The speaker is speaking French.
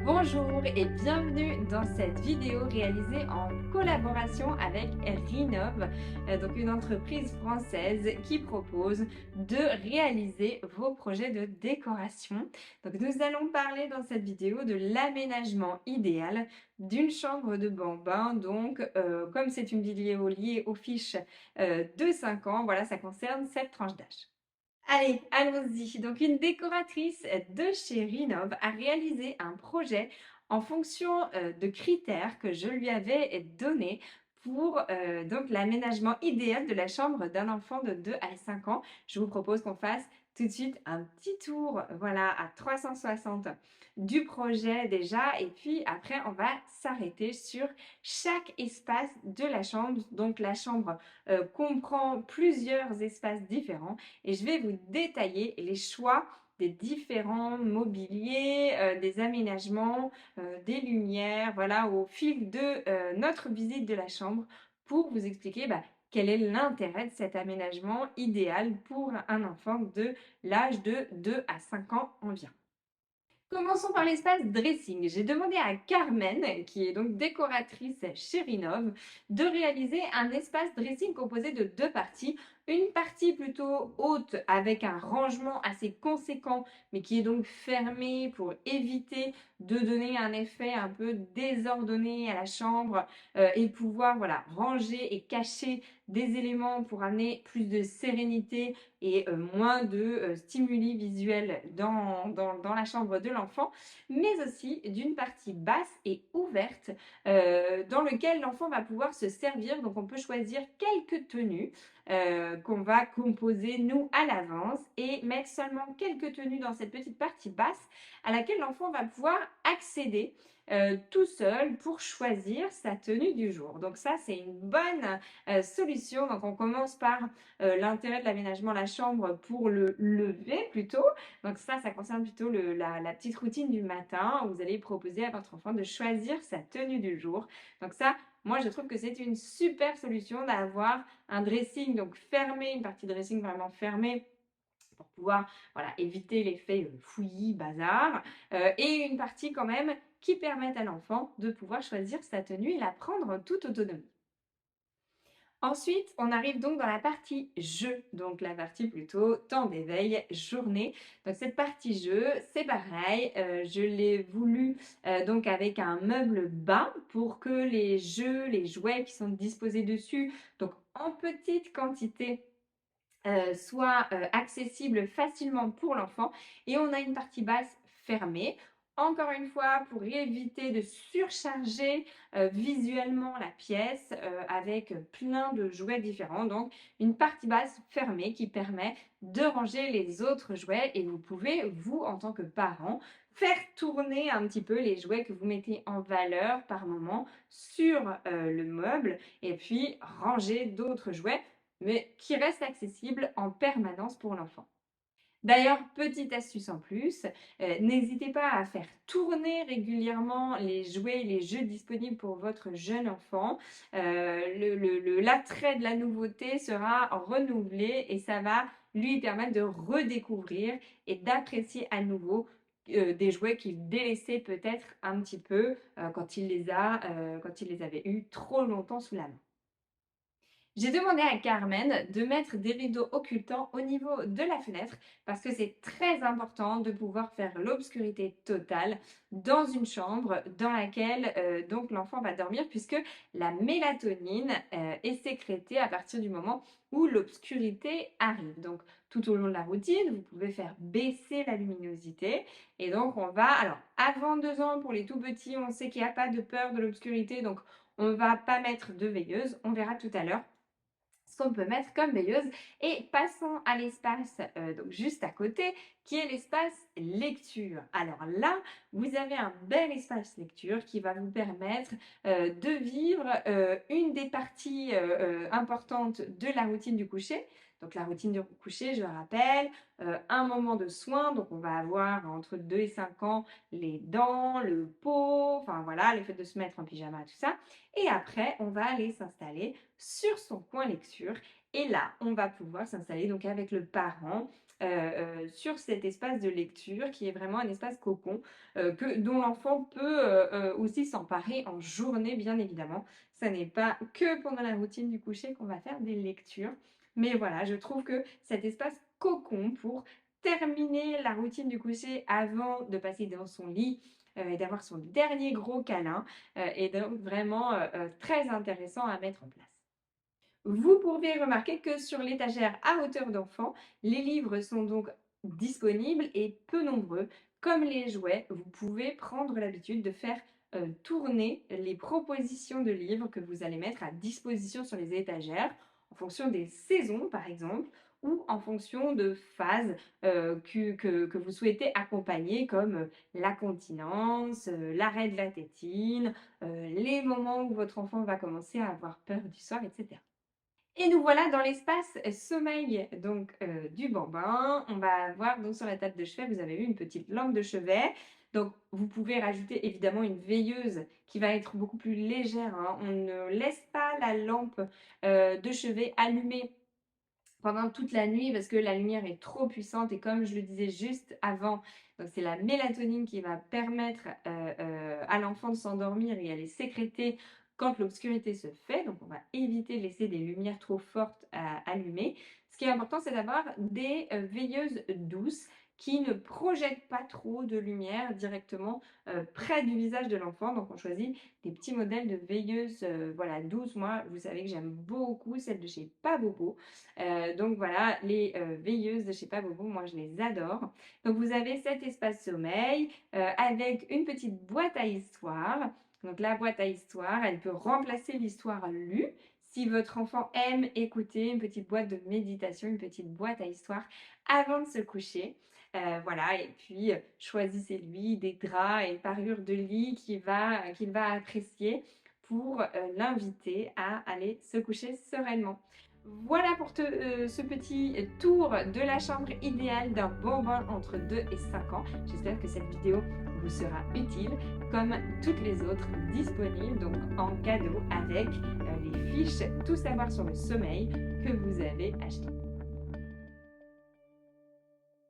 Bonjour et bienvenue dans cette vidéo réalisée en collaboration avec Rinov, donc une entreprise française qui propose de réaliser vos projets de décoration. Donc nous allons parler dans cette vidéo de l'aménagement idéal d'une chambre de bambin. Donc comme c'est une vidéo liée aux fiches de 5 ans, voilà, ça concerne cette tranche d'âge. Allez, allons-y. Donc, une décoratrice de chez Rinov a réalisé un projet en fonction de critères que je lui avais donnés pour donc l'aménagement idéal de la chambre d'un enfant de 2 à 5 ans. Je vous propose qu'on fasse tout de suite un petit tour, voilà, à 360 du projet déjà, et puis après on va s'arrêter sur chaque espace de la chambre. Donc la chambre comprend plusieurs espaces différents et je vais vous détailler les choix des différents mobiliers, des aménagements, des lumières, voilà, au fil de notre visite de la chambre pour vous expliquer quel est l'intérêt de cet aménagement idéal pour un enfant de l'âge de 2 à 5 ans environ. Commençons par l'espace dressing. J'ai demandé à Carmen, qui est donc décoratrice chez Rinov, de réaliser un espace dressing composé de deux parties. Une partie plutôt haute avec un rangement assez conséquent, mais qui est donc fermée pour éviter de donner un effet un peu désordonné à la chambre et pouvoir voilà, ranger et cacher des éléments pour amener plus de sérénité et moins de stimuli visuels dans la chambre de l'enfant, mais aussi d'une partie basse et ouverte dans lequel l'enfant va pouvoir se servir. Donc on peut choisir quelques tenues qu'on va composer nous à l'avance et mettre seulement quelques tenues dans cette petite partie basse à laquelle l'enfant va pouvoir accéder tout seul pour choisir sa tenue du jour. Donc ça, c'est une bonne solution. Donc on commence par l'intérêt de l'aménagement de la chambre pour le lever plutôt. Donc ça concerne plutôt la petite routine du matin où vous allez proposer à votre enfant de choisir sa tenue du jour. Donc ça, moi, je trouve que c'est une super solution d'avoir un dressing donc fermé, une partie dressing vraiment fermée pour pouvoir voilà, éviter l'effet fouillis, bazar, et une partie quand même qui permette à l'enfant de pouvoir choisir sa tenue et la prendre en toute autonomie. Ensuite, on arrive donc dans la partie jeu, donc la partie plutôt temps d'éveil, journée. Donc cette partie jeu, c'est pareil, je l'ai voulu donc avec un meuble bas pour que les jeux, les jouets qui sont disposés dessus, donc en petite quantité, soit accessible facilement pour l'enfant. Et on a une partie basse fermée. Encore une fois, pour éviter de surcharger visuellement la pièce avec plein de jouets différents. Donc, une partie basse fermée qui permet de ranger les autres jouets et vous pouvez, vous, en tant que parent, faire tourner un petit peu les jouets que vous mettez en valeur par moment sur le meuble et puis ranger d'autres jouets mais qui reste accessible en permanence pour l'enfant. D'ailleurs, petite astuce en plus, n'hésitez pas à faire tourner régulièrement les jouets, les jeux disponibles pour votre jeune enfant. L'attrait de la nouveauté sera renouvelé et ça va lui permettre de redécouvrir et d'apprécier à nouveau des jouets qu'il délaissait peut-être un petit peu quand il les avait eus trop longtemps sous la main. J'ai demandé à Carmen de mettre des rideaux occultants au niveau de la fenêtre parce que c'est très important de pouvoir faire l'obscurité totale dans une chambre dans laquelle donc l'enfant va dormir puisque la mélatonine est sécrétée à partir du moment où l'obscurité arrive. Donc tout au long de la routine, vous pouvez faire baisser la luminosité et donc on va, alors avant 2 ans pour les tout petits, on sait qu'il n'y a pas de peur de l'obscurité donc on ne va pas mettre de veilleuse, on verra tout à l'heure ce qu'on peut mettre comme veilleuse. Et passons à l'espace donc juste à côté, qui est l'espace lecture. Alors là, vous avez un bel espace lecture qui va vous permettre de vivre une des parties importantes de la routine du coucher. Donc la routine du coucher, je le rappelle, un moment de soin, donc on va avoir entre 2 et 5 ans les dents, le pot, enfin voilà, le fait de se mettre en pyjama, tout ça. Et après, on va aller s'installer sur son coin lecture. Et là, on va pouvoir s'installer donc avec le parent sur cet espace de lecture qui est vraiment un espace cocon, dont l'enfant peut, aussi s'emparer en journée, bien évidemment. Ça n'est pas que pendant la routine du coucher qu'on va faire des lectures. Mais voilà, je trouve que cet espace cocon pour terminer la routine du coucher avant de passer dans son lit, et d'avoir son dernier gros câlin, est donc vraiment, très intéressant à mettre en place. Vous pouvez remarquer que sur l'étagère à hauteur d'enfant, les livres sont donc disponibles et peu nombreux. Comme les jouets, vous pouvez prendre l'habitude de faire tourner les propositions de livres que vous allez mettre à disposition sur les étagères en fonction des saisons, par exemple, ou en fonction de phases que vous souhaitez accompagner, comme la continence, l'arrêt de la tétine, les moments où votre enfant va commencer à avoir peur du soir, etc. Et nous voilà dans l'espace sommeil donc du bambin. On va avoir donc sur la table de chevet, vous avez vu une petite lampe de chevet. Donc vous pouvez rajouter évidemment une veilleuse qui va être beaucoup plus légère, hein. On ne laisse pas la lampe, de chevet allumée pendant toute la nuit parce que la lumière est trop puissante et comme je le disais juste avant, donc c'est la mélatonine qui va permettre, à l'enfant de s'endormir et elle est sécrétée quand l'obscurité se fait, donc on va éviter de laisser des lumières trop fortes, allumées. Ce qui est important, c'est d'avoir des, veilleuses douces qui ne projettent pas trop de lumière directement, près du visage de l'enfant. Donc on choisit des petits modèles de veilleuses, voilà, douces. Moi, vous savez que j'aime beaucoup celles de chez Pabobo. Donc voilà, les veilleuses de chez Pabobo, moi je les adore. Donc vous avez cet espace sommeil avec une petite boîte à histoire. Donc la boîte à histoire, elle peut remplacer l'histoire lue. Si votre enfant aime écouter une petite boîte de méditation, une petite boîte à histoire avant de se coucher. Voilà, et puis choisissez-lui des draps et parures de lit qu'il va apprécier pour l'inviter à aller se coucher sereinement. Voilà pour ce petit tour de la chambre idéale d'un bambin entre 2 et 5 ans. J'espère que cette vidéo vous sera utile, comme toutes les autres disponibles donc en cadeau avec les fiches Tout savoir sur le sommeil que vous avez achetées.